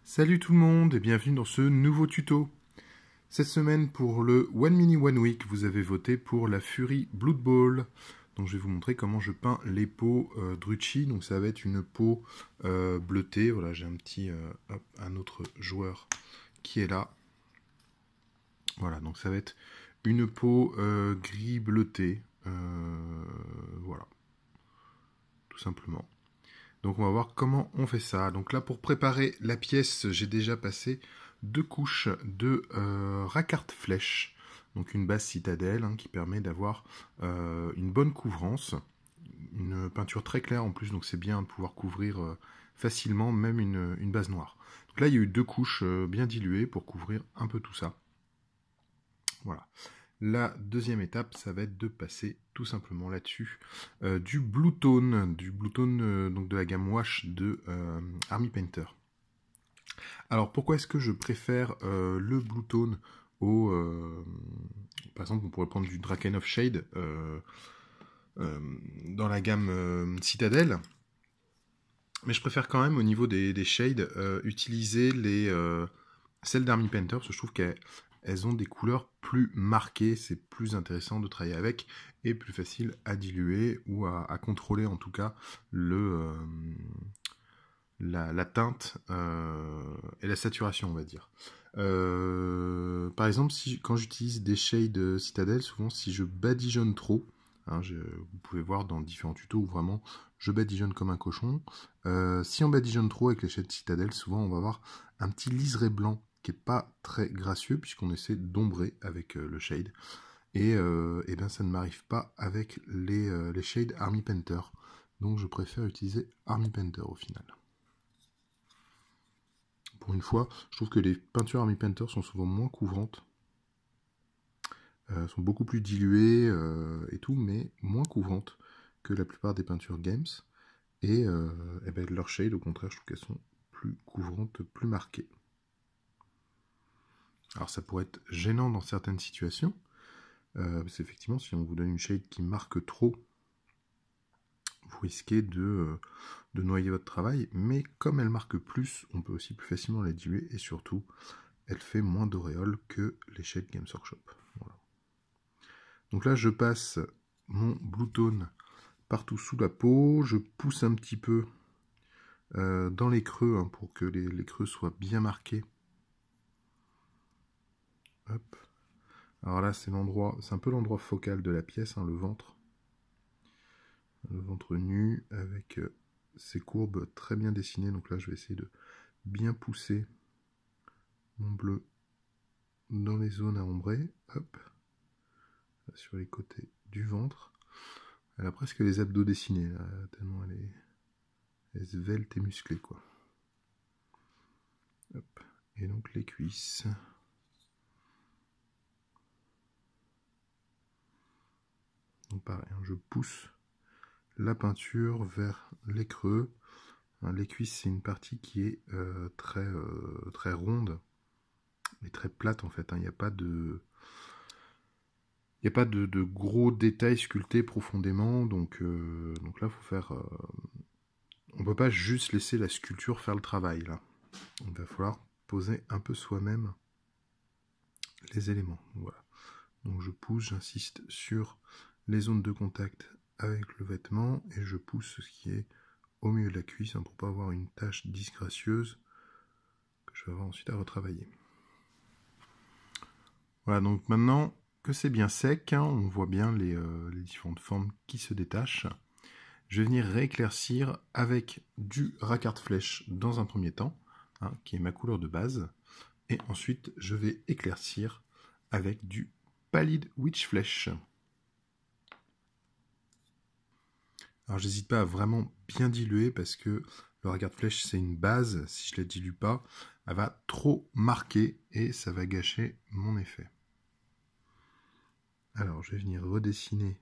Salut tout le monde et bienvenue dans ce nouveau tuto. Cette semaine pour le One Mini One Week, vous avez voté pour la Fury Blood Bowl. Donc je vais vous montrer comment je peins les peaux Drucci. Donc ça va être une peau bleutée. Voilà, j'ai un autre joueur qui est là. Voilà, donc ça va être une peau gris bleuté. Voilà, tout simplement. Donc on va voir comment on fait ça. Donc là pour préparer la pièce, j'ai déjà passé 2 couches de racquart flèche. Donc une base citadelle qui permet d'avoir une bonne couvrance. Une peinture très claire en plus, donc c'est bien de pouvoir couvrir facilement même une base noire. Donc là il y a eu 2 couches bien diluées pour couvrir un peu tout ça. Voilà. La deuxième étape, ça va être de passer tout simplement là-dessus du Blue Tone, donc de la gamme Wash de Army Painter. Alors pourquoi est-ce que je préfère le Blue Tone au... par exemple, on pourrait prendre du Draken of Shade dans la gamme Citadel. Mais je préfère quand même au niveau des shades utiliser celles d'Army Painter parce que je trouve qu'elles ont des couleurs plus marquées, c'est plus intéressant de travailler avec et plus facile à diluer ou à contrôler en tout cas la teinte et la saturation, on va dire. Par exemple, quand j'utilise des shades Citadel, souvent si je badigeonne trop, vous pouvez voir dans différents tutos où vraiment je badigeonne comme un cochon. Si on badigeonne trop avec les shades Citadel, souvent on va avoir un petit liseré blanc qui n'est pas très gracieux puisqu'on essaie d'ombrer avec le shade. Et ben ça ne m'arrive pas avec les shades Army Painter. Donc je préfère utiliser Army Painter au final. Pour une fois, je trouve que les peintures Army Painter sont souvent moins couvrantes. Sont beaucoup plus diluées et tout, mais moins couvrantes que la plupart des peintures Games. Et ben, leurs shades, au contraire, je trouve qu'elles sont plus couvrantes, plus marquées. Alors ça pourrait être gênant dans certaines situations. Parce qu'effectivement, si on vous donne une shade qui marque trop, vous risquez de noyer votre travail. Mais comme elle marque plus, on peut aussi plus facilement la diluer. Et surtout, elle fait moins d'auréoles que les shades Games Workshop. Voilà. Donc là, je passe mon Blue Tone partout sous la peau. Je pousse un petit peu dans les creux pour que les creux soient bien marqués. Hop. Alors là, c'est un peu l'endroit focal de la pièce, le ventre. Le ventre nu avec ses courbes très bien dessinées. Donc là, je vais essayer de bien pousser mon bleu dans les zones à ombrer. Hop. Sur les côtés du ventre. Elle a presque les abdos dessinés, là, tellement elle est svelte et musclée, quoi. Hop. Et donc les cuisses. Donc pareil, je pousse la peinture vers les creux. Les cuisses, c'est une partie qui est très ronde et très plate en fait. Il n'y a pas de gros détails sculptés profondément. Donc là, faut faire. On peut pas juste laisser la sculpture faire le travail là. Il va falloir poser un peu soi-même les éléments. Voilà. Donc je pousse, j'insiste sur les zones de contact avec le vêtement et je pousse ce qui est au milieu de la cuisse pour ne pas avoir une tache disgracieuse que je vais avoir ensuite à retravailler. Voilà, donc maintenant que c'est bien sec, on voit bien les différentes formes qui se détachent. Je vais venir rééclaircir avec du racquart flèche dans un premier temps, qui est ma couleur de base. Et ensuite, je vais éclaircir avec du Pallid Witch Flèche. Alors j'hésite pas à vraiment bien diluer parce que le racquart flèche c'est une base, si je la dilue pas, elle va trop marquer et ça va gâcher mon effet. Alors je vais venir redessiner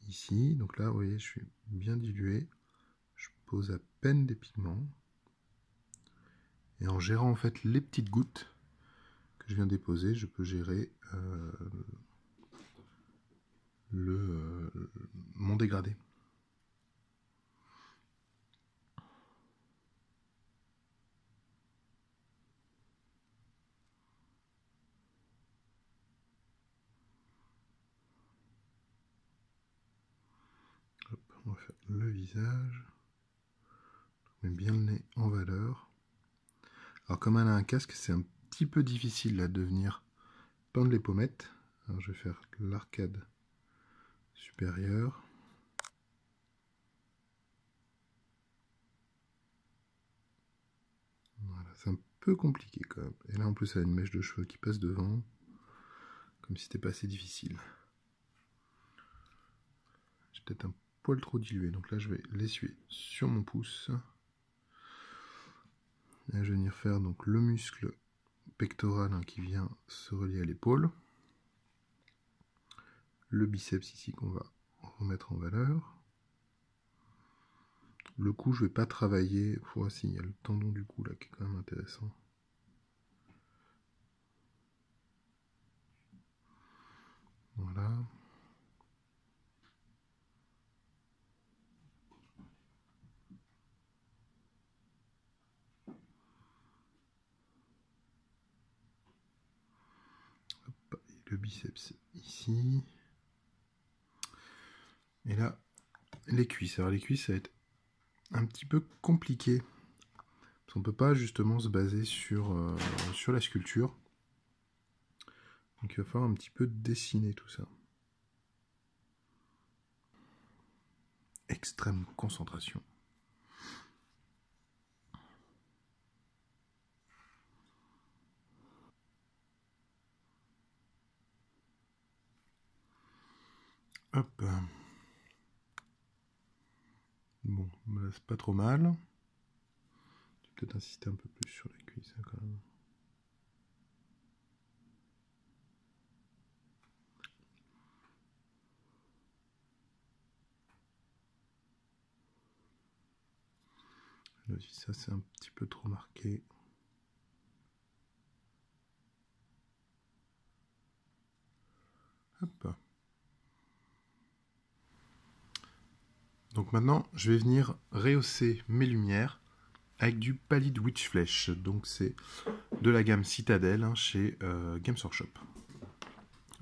ici, donc là vous voyez je suis bien dilué, je pose à peine des pigments et en gérant en fait les petites gouttes que je viens déposer, je peux gérer mon dégradé. le visage. Je mets bien le nez en valeur. Alors comme elle a un casque, c'est un petit peu difficile là de venir peindre les pommettes. Alors je vais faire l'arcade supérieure. Voilà, c'est un peu compliqué quand même. Et là en plus elle a une mèche de cheveux qui passe devant. Comme si c'était pas assez difficile. J'ai peut-être un poil trop dilué, donc là je vais l'essuyer sur mon pouce. Et je vais venir faire donc le muscle pectoral hein, qui vient se relier à l'épaule. Le biceps ici qu'on va remettre en valeur. Le cou, je vais pas travailler. Voici, il y a le tendon du cou là qui est quand même intéressant. Voilà. Hop, et le biceps ici. Et là, les cuisses. Alors les cuisses, ça va être un petit peu compliqué. Parce qu'on ne peut pas justement se baser sur la sculpture. Donc il va falloir un petit peu dessiner tout ça. Extrême concentration. Hop. Bon, là c'est pas trop mal. Je vais peut-être insister un peu plus sur les cuisses hein, quand même. Là aussi, ça c'est un petit peu trop marqué. Hop. Donc maintenant, je vais venir rehausser mes lumières avec du Pallid Witch Flesh. Donc c'est de la gamme Citadel hein, chez Games Workshop.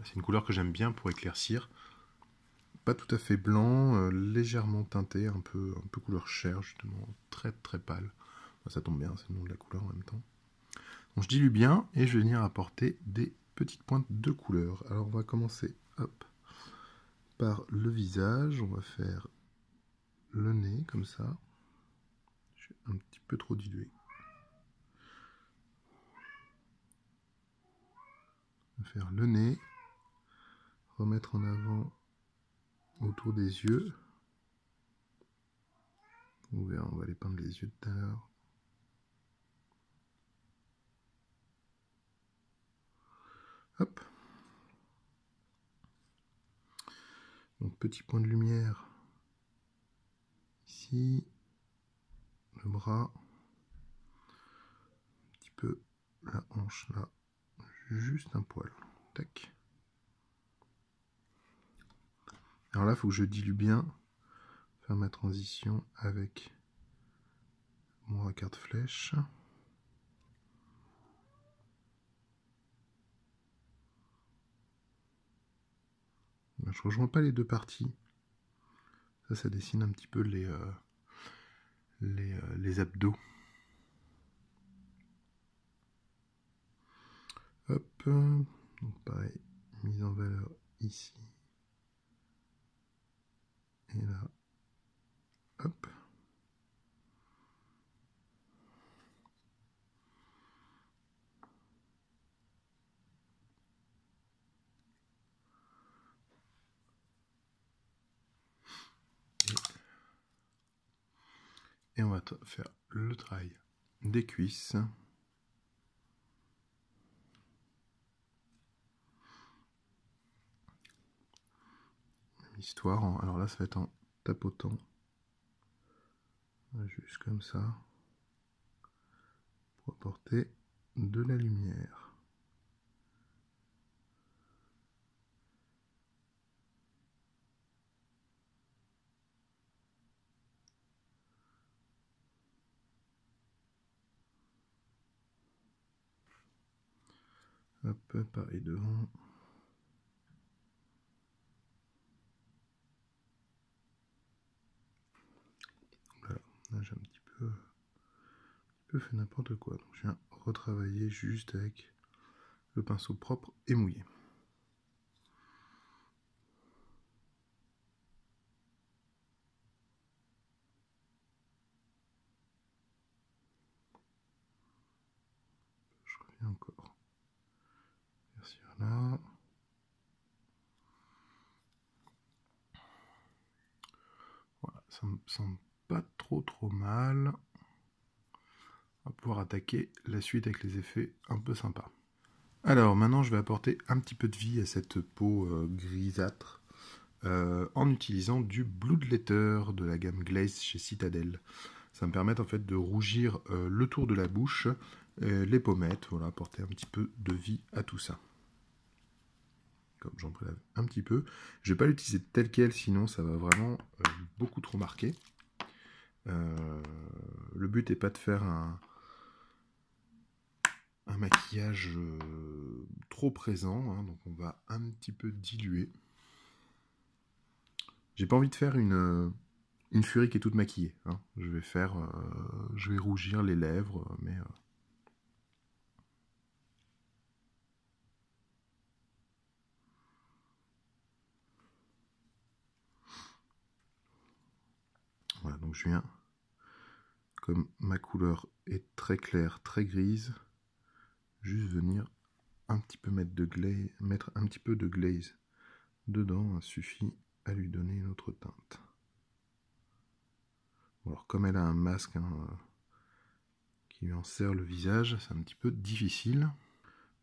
C'est une couleur que j'aime bien pour éclaircir. Pas tout à fait blanc, légèrement teinté, un peu couleur chair justement, très très pâle. Ça tombe bien, c'est le nom de la couleur en même temps. Donc je dilue bien et je vais venir apporter des petites pointes de couleur. Alors on va commencer hop, par le visage, on va faire le nez comme ça. Je suis un petit peu trop dilué. On va faire le nez, remettre en avant autour des yeux. On verra, on va aller peindre les yeux tout à l'heure. Hop. Donc petit point de lumière ici, le bras, un petit peu la hanche là, juste un poil. Tac. Alors là, il faut que je dilue bien, faire ma transition avec mon carte flèche. Je rejoins pas les deux parties. Ça dessine un petit peu les abdos. Hop. Donc pareil, mise en valeur ici. Et là. Hop. Et on va faire le travail des cuisses. Histoire, alors là ça va être en tapotant. Juste comme ça. Pour apporter de la lumière. Hop, pareil devant. Là, j'ai un petit peu fait n'importe quoi. Donc, je viens retravailler juste avec le pinceau propre et mouillé. Je reviens encore vers là. Voilà, ça me semble pas trop mal. On va pouvoir attaquer la suite avec les effets un peu sympas. Alors maintenant je vais apporter un petit peu de vie à cette peau grisâtre en utilisant du Blood Letter de la gamme Glaze chez Citadel. Ça me permet en fait de rougir le tour de la bouche, les pommettes, voilà, apporter un petit peu de vie à tout ça. Comme j'en prélève un petit peu. Je ne vais pas l'utiliser tel quel, sinon ça va vraiment beaucoup trop marquer. Le but n'est pas de faire un maquillage trop présent, hein, donc on va un petit peu diluer. J'ai pas envie de faire une furie qui est toute maquillée, hein. Je vais rougir les lèvres, mais voilà, donc je viens, comme ma couleur est très claire, très grise, juste venir un petit peu mettre un petit peu de glaze dedans, ça suffit à lui donner une autre teinte. Bon, alors comme elle a un masque qui lui enserre le visage, c'est un petit peu difficile.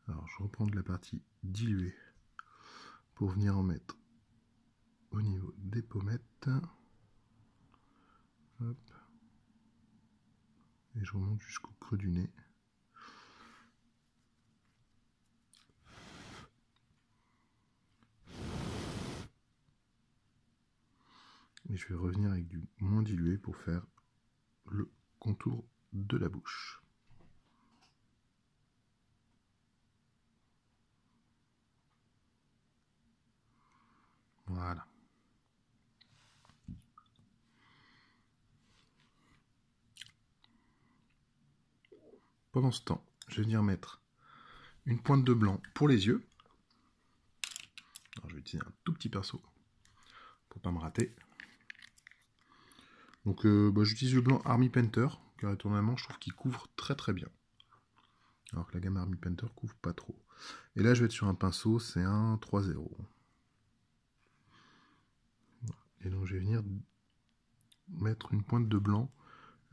Alors je reprends de la partie diluée pour venir en mettre au niveau des pommettes. Hop. Et je remonte jusqu'au creux du nez. Et je vais revenir avec du moins dilué pour faire le contour de la bouche. Voilà. Pendant ce temps, je vais venir mettre une pointe de blanc pour les yeux. Alors, je vais utiliser un tout petit pinceau pour pas me rater. Donc j'utilise le blanc Army Painter, car étonnamment je trouve qu'il couvre très bien. Alors que la gamme Army Painter couvre pas trop. Et là je vais être sur un pinceau, c'est un 3-0. Et donc je vais venir mettre une pointe de blanc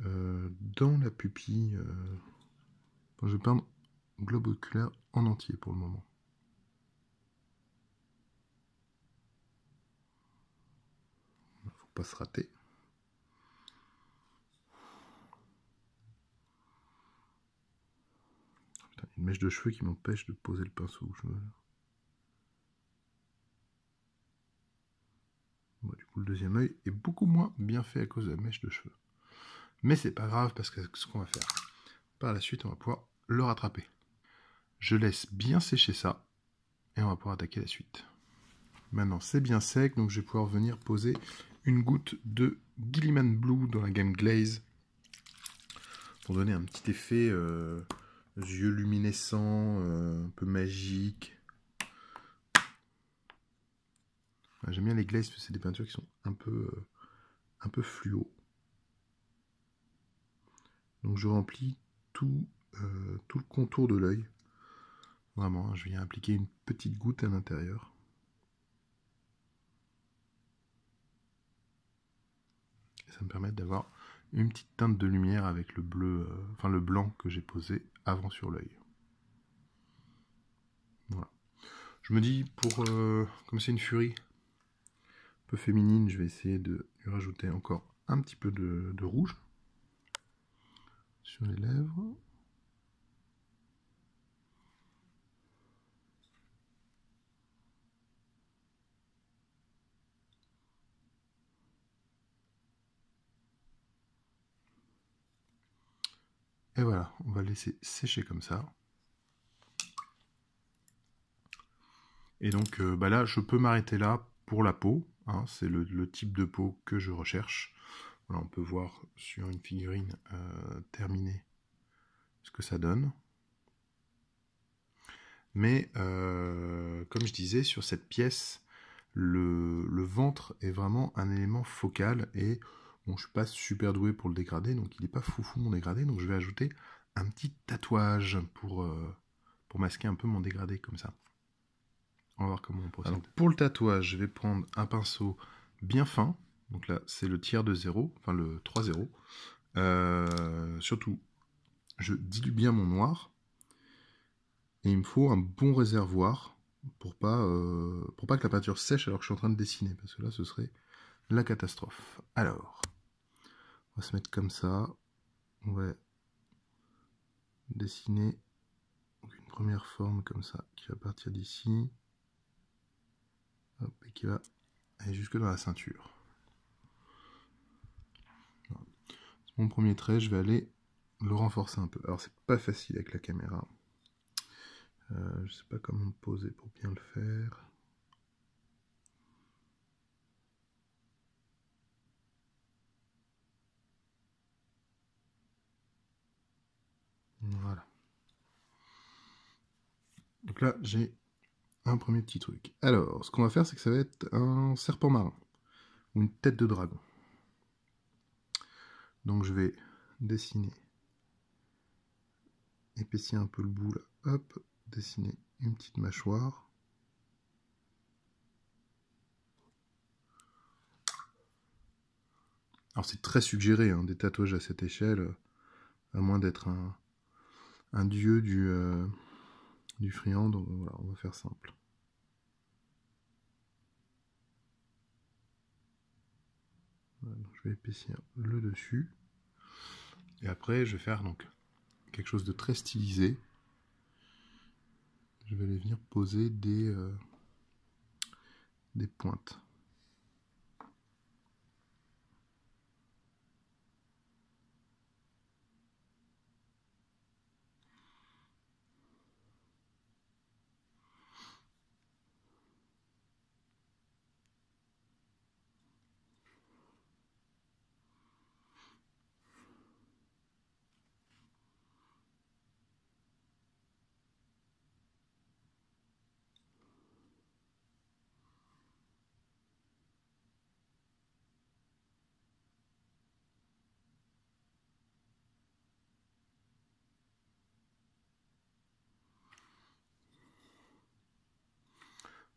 dans la pupille. Je vais peindre le globe oculaire en entier pour le moment. Faut pas se rater. Putain, une mèche de cheveux qui m'empêche de poser le pinceau où je veux. Bon, du coup, le deuxième œil est beaucoup moins bien fait à cause de la mèche de cheveux. Mais c'est pas grave parce que ce qu'on va faire par la suite, on va pouvoir le rattraper. Je laisse bien sécher ça et on va pouvoir attaquer la suite. Maintenant, c'est bien sec, donc je vais pouvoir venir poser une goutte de Gilliman Blue dans la gamme Glaze pour donner un petit effet yeux luminescents, un peu magique. J'aime bien les glazes parce que c'est des peintures qui sont un peu fluo. Donc je remplis tout le contour de l'œil. Vraiment, je viens appliquer une petite goutte à l'intérieur. Et ça me permet d'avoir une petite teinte de lumière avec le bleu, enfin le blanc que j'ai posé avant sur l'œil. Voilà. Je me dis, comme c'est une furie un peu féminine, je vais essayer de lui rajouter encore un petit peu de rouge sur les lèvres. Et voilà, on va laisser sécher comme ça. Et donc là, je peux m'arrêter là pour la peau. Hein, c'est le type de peau que je recherche. Voilà, on peut voir sur une figurine terminée ce que ça donne. Mais comme je disais, sur cette pièce, le ventre est vraiment un élément focal. Et bon, je suis pas super doué pour le dégradé, donc il n'est pas foufou mon dégradé. Donc je vais ajouter un petit tatouage pour masquer un peu mon dégradé comme ça. On va voir comment on procède. Alors, pour le tatouage, je vais prendre un pinceau bien fin. Donc là, c'est le tiers de 0, enfin le 3-0. Surtout, je dilue bien mon noir. Et il me faut un bon réservoir pour pas que la peinture sèche alors que je suis en train de dessiner. Parce que là, ce serait la catastrophe. Alors, on va se mettre comme ça. On va dessiner une première forme comme ça, qui va partir d'ici. Hop, et qui va aller jusque dans la ceinture. Voilà. C'est mon premier trait, je vais aller le renforcer un peu. Alors, c'est pas facile avec la caméra. Je sais pas comment me poser pour bien le faire. Voilà. Donc là, j'ai un premier petit truc. Alors, ce qu'on va faire, c'est que ça va être un serpent marin. Ou une tête de dragon. Donc je vais dessiner, épaissir un peu le bout là. Hop, dessiner une petite mâchoire. Alors c'est très suggéré, hein, des tatouages à cette échelle, à moins d'être un dieu du friand. Donc voilà, on va faire simple. Voilà, donc je vais épaissir le dessus. Et après, je vais faire donc quelque chose de très stylisé. Je vais aller venir poser des pointes.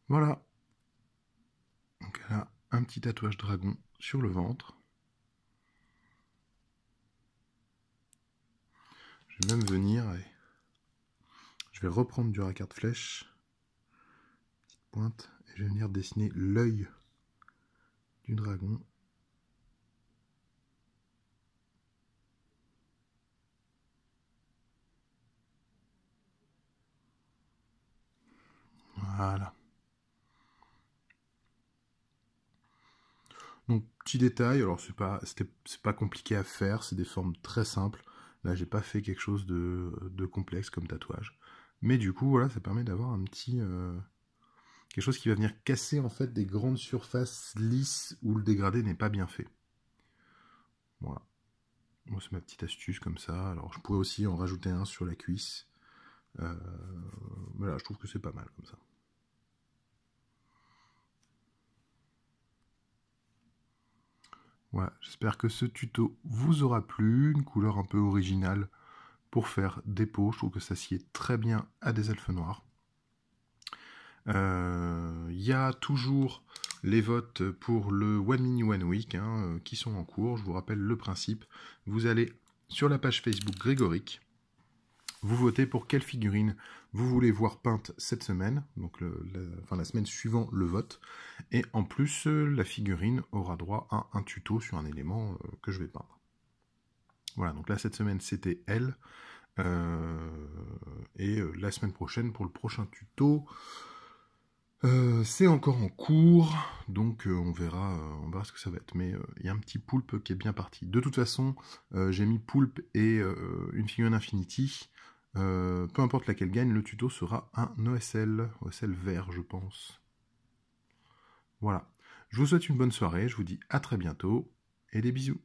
Voilà. Donc là, un petit tatouage dragon sur le ventre. Je vais même venir et je vais reprendre du racquard de flèche, petite pointe, et je vais venir dessiner l'œil du dragon. Voilà. Donc petit détail, alors c'est pas compliqué à faire, c'est des formes très simples. Là j'ai pas fait quelque chose de complexe comme tatouage. Mais du coup voilà, ça permet d'avoir un petit quelque chose qui va venir casser en fait des grandes surfaces lisses où le dégradé n'est pas bien fait. Voilà. Moi c'est ma petite astuce comme ça. Alors je pourrais aussi en rajouter un sur la cuisse. Mais là je trouve que c'est pas mal comme ça. Voilà, j'espère que ce tuto vous aura plu, une couleur un peu originale pour faire des peaux, je trouve que ça sied très bien à des elfes noirs. Il y a toujours les votes pour le One Mini One Week qui sont en cours, je vous rappelle le principe, vous allez sur la page Facebook Grégoric, vous votez pour quelle figurine vous voulez voir peinte cette semaine, donc la semaine suivant le vote. Et en plus, la figurine aura droit à un tuto sur un élément que je vais peindre. Voilà, donc là, cette semaine, c'était elle. Et la semaine prochaine, pour le prochain tuto, c'est encore en cours. Donc on verra ce que ça va être. Mais il y a un petit poulpe qui est bien parti. De toute façon, j'ai mis poulpe et une figurine Infinity. Peu importe laquelle gagne, le tuto sera un OSL vert, je pense. Voilà. Je vous souhaite une bonne soirée, je vous dis à très bientôt, et des bisous.